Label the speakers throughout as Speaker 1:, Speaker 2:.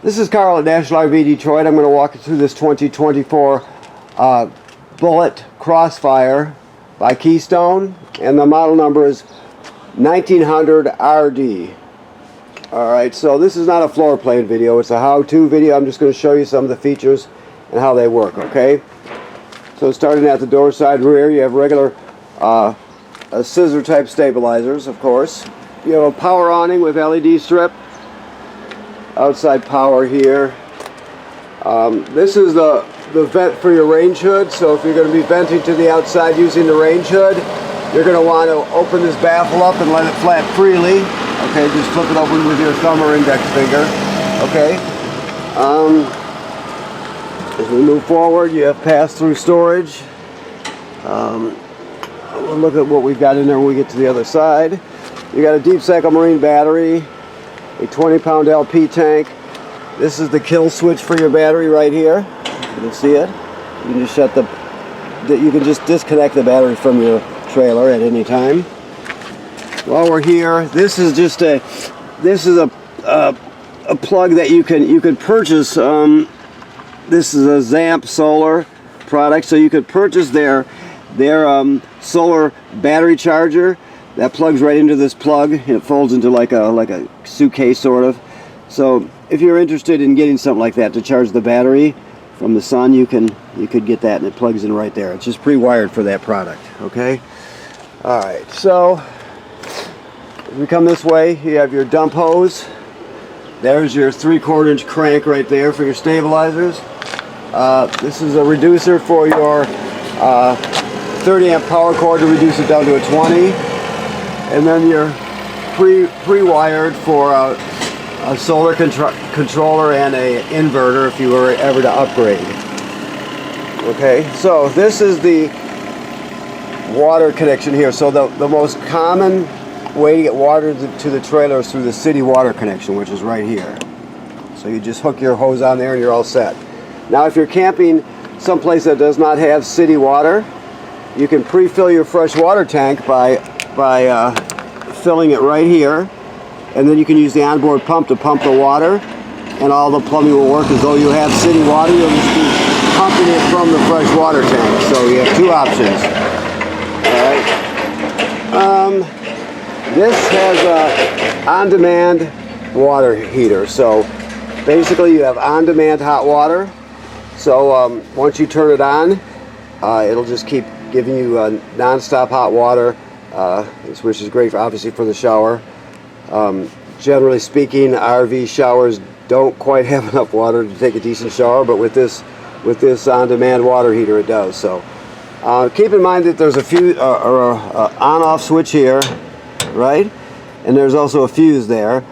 Speaker 1: This is Carl at National RV Detroit. I'm going to walk you through this 2024 Bullet Crossfire by Keystone, and the model number is 1900 RD. Alright, so this is not a floor plan video, it's a how-to video. I'm just going to show you some of the features and how they work, okay? So starting at the door side rear, you have regular scissor type stabilizers, of course. You have a power awning with LED strip. Outside power here. This is the vent for your range hood, so if you're going to be venting to the outside using the range hood, you're going to want to open this baffle up and let it flap freely. Okay, just flip it open with your thumb or index finger. Okay. As we move forward, you have pass-through storage. We'll look at what we've got in there when we get to the other side. You got a deep cycle marine battery, a 20-pound LP tank. This is the kill switch for your battery right here. You can see it. You can just you can just disconnect the battery from your trailer at any time. While we're here, this is just a plug that you can purchase. This is a Zamp solar product, so you could purchase their solar battery charger. That plugs right into this plug. It folds into like a suitcase sort of. So if you're interested in getting something like that to charge the battery from the sun, you could get that, and it plugs in right there. It's just pre-wired for that product. Okay. All right. So if we come this way, you have your dump hose. There's your 3/4 inch crank right there for your stabilizers. This is a reducer for your 30 amp power cord to reduce it down to a 20. And then you're pre-wired for a solar controller and a inverter if you were ever to upgrade. Okay, so this is the water connection here. So the most common way to get water to the trailer is through the city water connection, which is right here. So you just hook your hose on there and you're all set. Now if you're camping someplace that does not have city water, you can pre-fill your fresh water tank by filling it right here, and then you can use the onboard pump to pump the water, and all the plumbing will work as though you have city water. You'll just be pumping it from the fresh water tank. So you have two options. Alright. This has a on-demand water heater. So basically you have on-demand hot water. So once you turn it on, it'll just keep giving you non-stop hot water, which is great, obviously, for the shower. Generally speaking, RV showers don't quite have enough water to take a decent shower, but with this on-demand water heater, it does. So keep in mind that there's a on-off switch here, right? And there's also a fuse there.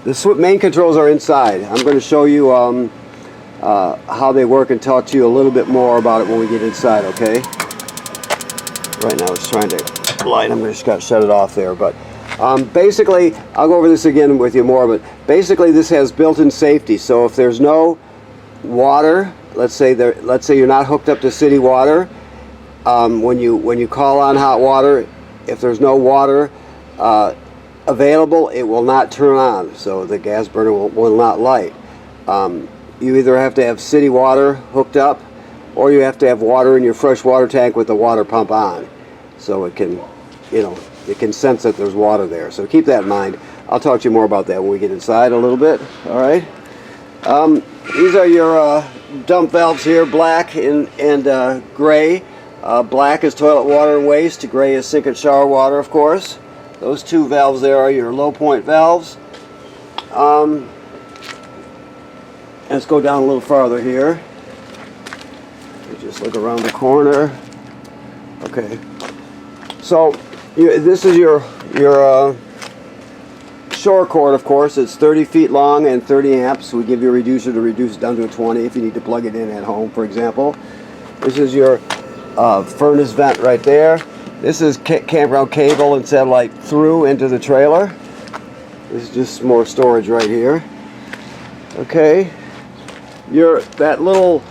Speaker 1: The main controls are inside. I'm going to show you how they work and talk to you a little bit more about it when we get inside, okay? Right now it's trying to light. I'm just got to shut it off there. But basically, I'll go over this again with you more, but basically this has built-in safety. So if there's no water, let's say you're not hooked up to city water, when you call on hot water, if there's no water available, it will not turn on. So the gas burner will not light. You either have to have city water hooked up, or you have to have water in your fresh water tank with the water pump on, so it can, it can sense that there's water there. So keep that in mind. I'll talk to you more about that when we get inside a little bit. All right. These are your dump valves here, black and gray. Black is toilet water and waste. Gray is sink and shower water, of course. Those two valves there are your low point valves. Let's go down a little farther here. Just look around the corner. Okay. So this is your shore cord, of course. It's 30 feet long and 30 amps. We give you a reducer to reduce it down to a 20 if you need to plug it in at home, for example. This is your furnace vent right there. This is campground cable and satellite through into the trailer. This is just more storage right here. Okay. That little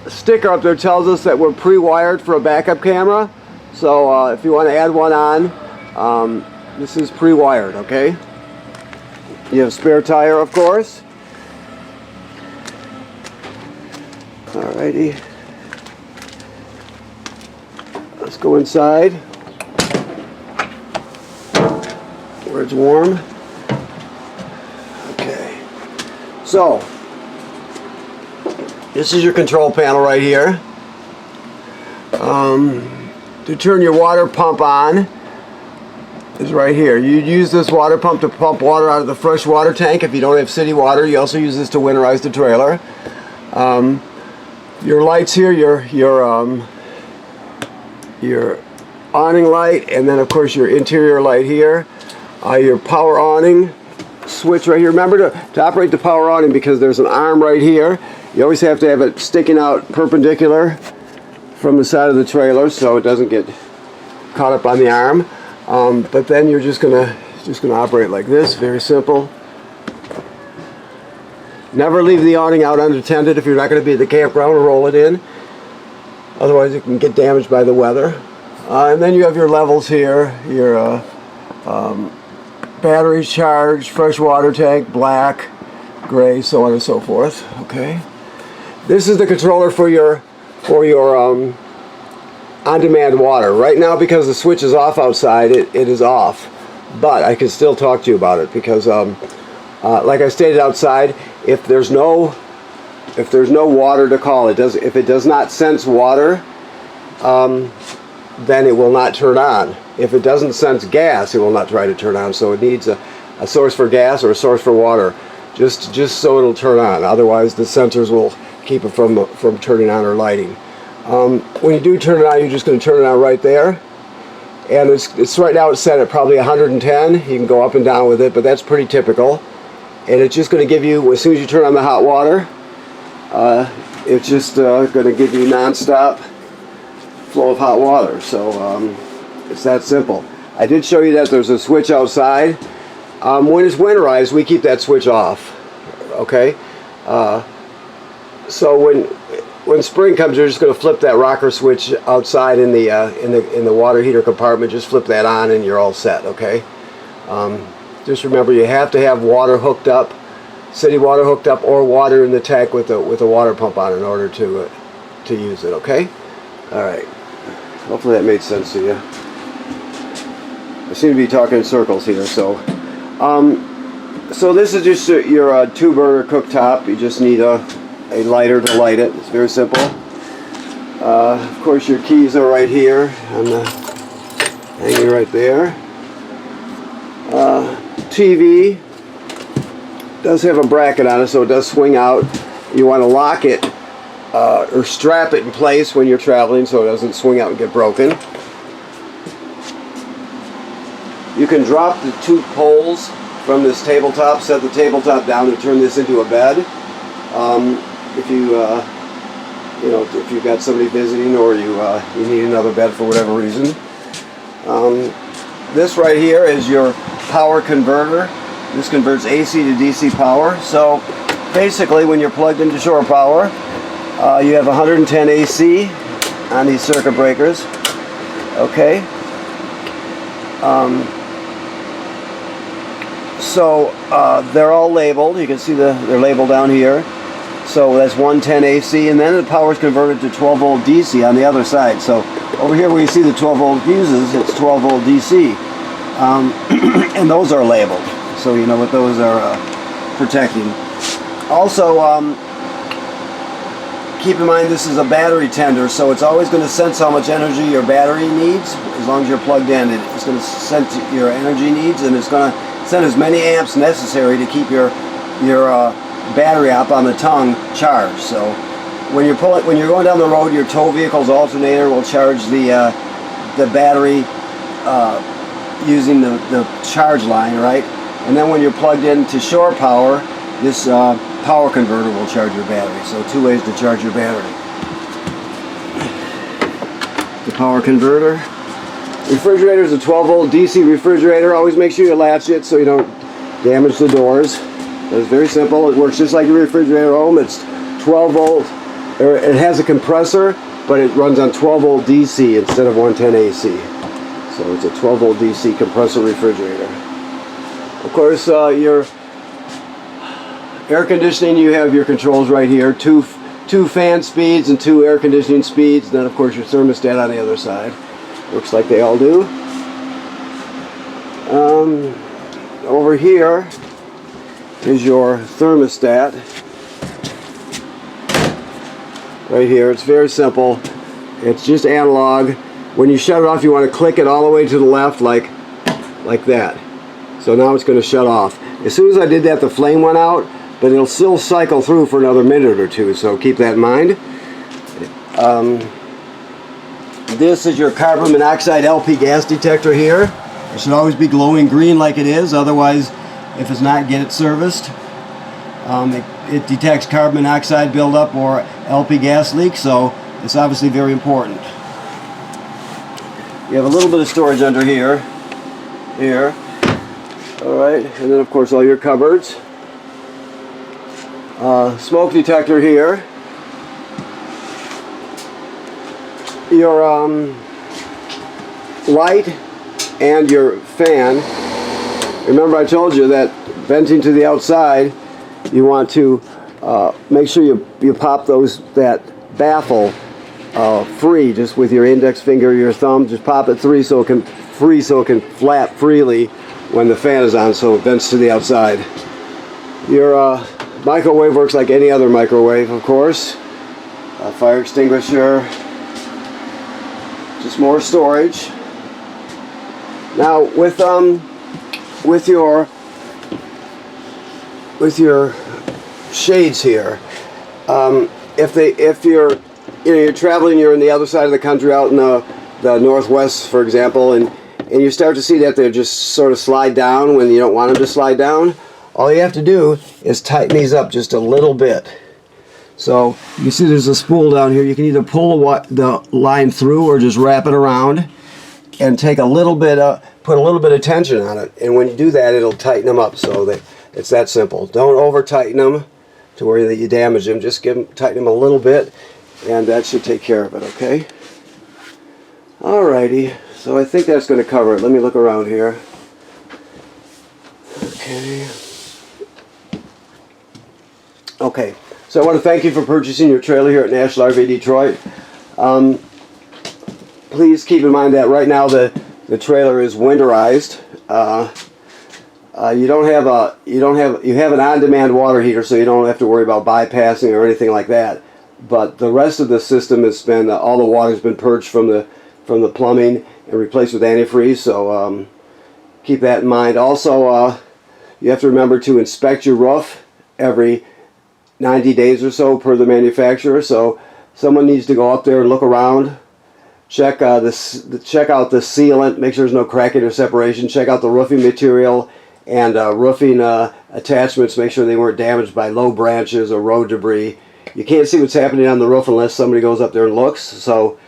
Speaker 1: sticker up there tells us that we're pre-wired for a backup camera. So if you want to add one on, this is pre-wired, okay? You have a spare tire, of course. Alrighty. Let's go inside where it's warm. Okay. So, this is your control panel right here. To turn your water pump on is right here. You use this water pump to pump water out of the fresh water tank if you don't have city water. You also use this to winterize the trailer. Your lights here, your awning light, and then of course your interior light here. Your power awning switch right here. Remember to operate the power awning, because there's an arm right here. You always have to have it sticking out perpendicular from the side of the trailer so it doesn't get caught up on the arm. But then you're just gonna operate like this. Very simple. Never leave the awning out unattended if you're not going to be at the campground, or roll it in. Otherwise it can get damaged by the weather. And then you have your levels here. Your batteries charged, fresh water tank, black, gray, so on and so forth. Okay. This is the controller for your on-demand water. Right now, because the switch is off outside, it is off. But I can still talk to you about it, because like I stated outside, if there's no water to call, if it does not sense water, then it will not turn on. If it doesn't sense gas, it will not try to turn on. So it needs a source for gas or a source for water, just so it'll turn on. Otherwise, the sensors will keep it from turning on or lighting. When you do turn it on, you're just going to turn it on right there. And it's right now it's set at probably 110. You can go up and down with it, but that's pretty typical. And it's just going to give you, as soon as you turn on the hot water, it's just going to give you non-stop flow of hot water. So it's that simple. I did show you that there's a switch outside. When it's winterized, we keep that switch off. Okay. So when spring comes, you're just going to flip that rocker switch outside in the water heater compartment. Just flip that on, and you're all set. Okay. Just remember, you have to have water hooked up, city water hooked up, or water in the tank with a water pump on in order to use it. Okay. All right. Hopefully that made sense to you. I seem to be talking in circles here. So this is just your 2-burner cooktop. You just need a lighter to light it. It's very simple. Of course, your keys are right here, hanging right there. TV does have a bracket on it, so it does swing out. You want to lock it or strap it in place when you're traveling so it doesn't swing out and get broken. You can drop the 2 poles from this tabletop, set the tabletop down, and turn this into a bed. If you've got somebody visiting, or you need another bed for whatever reason. This right here is your power converter. This converts AC to DC power. So basically, when you're plugged into shore power, you have 110 AC on these circuit breakers. Okay. So they're all labeled. You can see they're labeled down here. So that's 110 AC, and then the power is converted to 12 volt DC on the other side. So over here where you see the 12 volt fuses, it's 12 volt DC. And those are labeled, so you know what those are protecting. Also, keep in mind this is a battery tender, so it's always going to sense how much energy your battery needs. As long as you're plugged in, it's going to sense your energy needs, and it's going to send as many amps necessary to keep your battery up on the tongue charged. So when you're going down the road, your tow vehicle's alternator will charge the battery using the charge line, right? And then when you're plugged into shore power, this power converter will charge your battery. So 2 ways to charge your battery. The power converter. Refrigerator is a 12 volt DC refrigerator. Always make sure you latch it so you don't damage the doors. It's very simple. It works just like your refrigerator at home. It's 12 volt. It has a compressor, but it runs on 12 volt DC instead of 110 AC. So it's a 12 volt DC compressor refrigerator. Of course, your air conditioning, you have your controls right here. Two 2 fan speeds and 2 air conditioning speeds. Then of course your thermostat on the other side. Looks like they all do. Over here is your thermostat. Right here. It's very simple. It's just analog. When you shut it off, you want to click it all the way to the left like that. So now it's going to shut off. As soon as I did that, the flame went out, but it'll still cycle through for another minute or two, so keep that in mind. This is your carbon monoxide LP gas detector here. It should always be glowing green like it is, otherwise if it's not, get it serviced. It detects carbon monoxide buildup or LP gas leak, so it's obviously very important. You have a little bit of storage under here. Alright, and then of course all your cupboards. Smoke detector here. Your light and your fan. Remember I told you that venting to the outside, you want to make sure you pop that baffle free, just with your index finger or your thumb. Just pop it free so it can flap freely when the fan is on, so it vents to the outside. Your microwave works like any other microwave, of course. Fire extinguisher. Just more storage. Now with your shades here, if you're traveling, you're in the other side of the country, out in the northwest, for example, and you start to see that they just sort of slide down when you don't want them to slide down, all you have to do is tighten these up just a little bit. So you see there's a spool down here. You can either pull the line through or just wrap it around and take a little bit put a little bit of tension on it, and when you do that, it'll tighten them up. So that it's that simple. Don't over tighten them to where you damage them. Just tighten them a little bit, and that should take care of it. Okay. Alrighty. So I think that's going to cover it. Let me look around here. Okay. Okay. So I want to thank you for purchasing your trailer here at National RV Detroit. Please keep in mind that right now the trailer is winterized. You have an on-demand water heater, so you don't have to worry about bypassing or anything like that. But the rest of the system has been all the water's been purged from the plumbing and replaced with antifreeze. So keep that in mind. Also, you have to remember to inspect your roof every 90 days or so per the manufacturer. So someone needs to go up there and look around, check out the sealant, make sure there's no cracking or separation, check out the roofing material and roofing attachments, make sure they weren't damaged by low branches or road debris. You can't see what's happening on the roof unless somebody goes up there and looks, so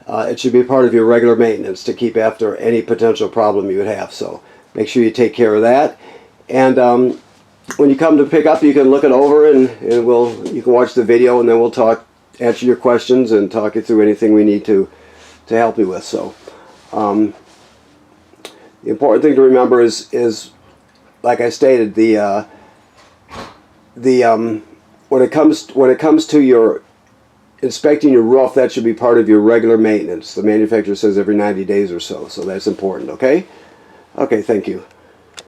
Speaker 1: it should be part of your regular maintenance to keep after any potential problem you would have. So make sure you take care of that. And when you come to pick up, you can look it over and you can watch the video, and then we'll answer your questions and talk you through anything we need to help you with. So the important thing to remember is like I stated, when it comes to your inspecting your roof, that should be part of your regular maintenance. The manufacturer says every 90 days or so, so that's important. Okay, thank you.